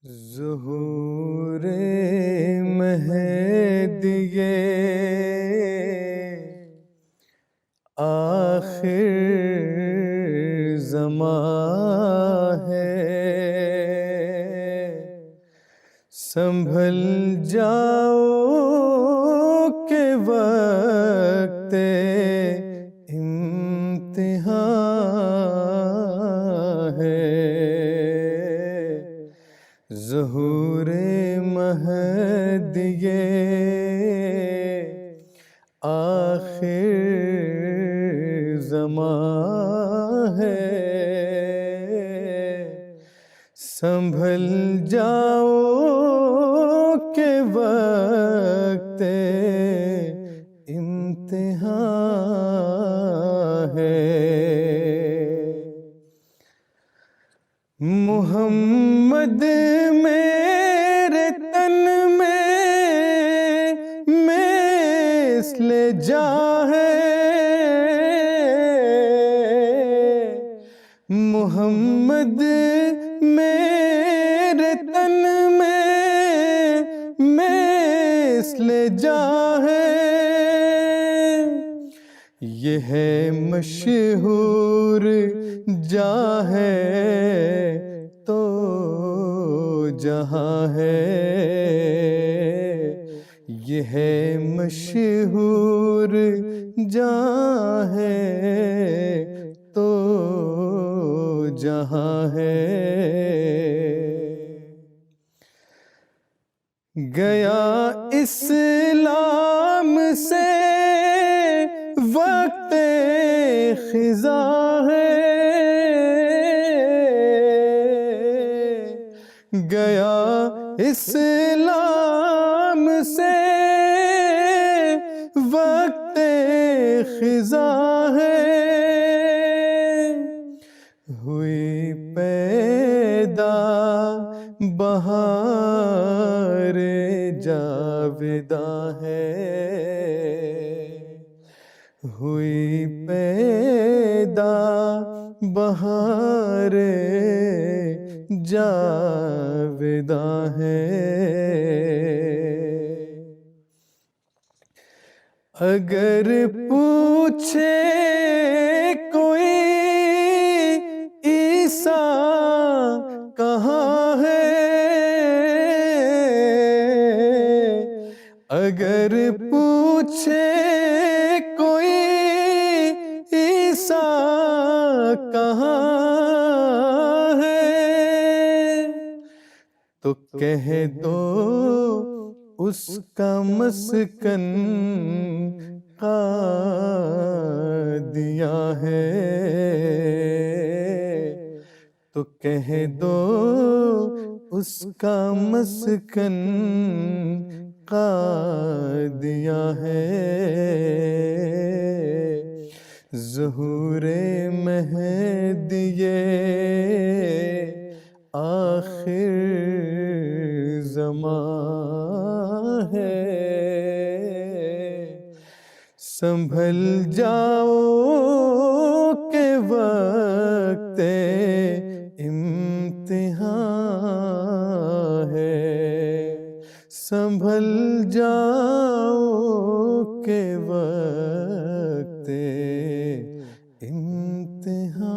ज़ुहूरे महदिये आखिर ज़मां है, संभल जाओ के वक्त इम्तिहान है। ज़ुहूरे महदिये आखिर ज़मां है, संभल जाओ के वक्त इम्तिहान है। मुहम्मद मेरे तन में मिस्ले जान है, मुहम्मद मेरे तन में मिस्ले जान है। ये है मशहूर जा है तो जहाँ है, ये है मशहूर जा है तो जहाँ है। गया इस्लाम से वक्त खिज़ा है, गया इस्लाम से वक्त खिज़ा है। हुई पैदा बहार जावेदा है, हुई पैदा बहार जावेदा है। अगर पूछे कोई ईसा कहाँ है, अगर पूछे कोई ईसा कहाँ है, तो कह दो उसका मस्कन क़ादिया है, तो कह दो उसका मस्कन क़ादिया है। ज़ुहूरे महदिये आखिर ज़मां है, संभल जाओ के वक्त इम्तिहान है, संभल जाओ के वक्त इम्तिहान।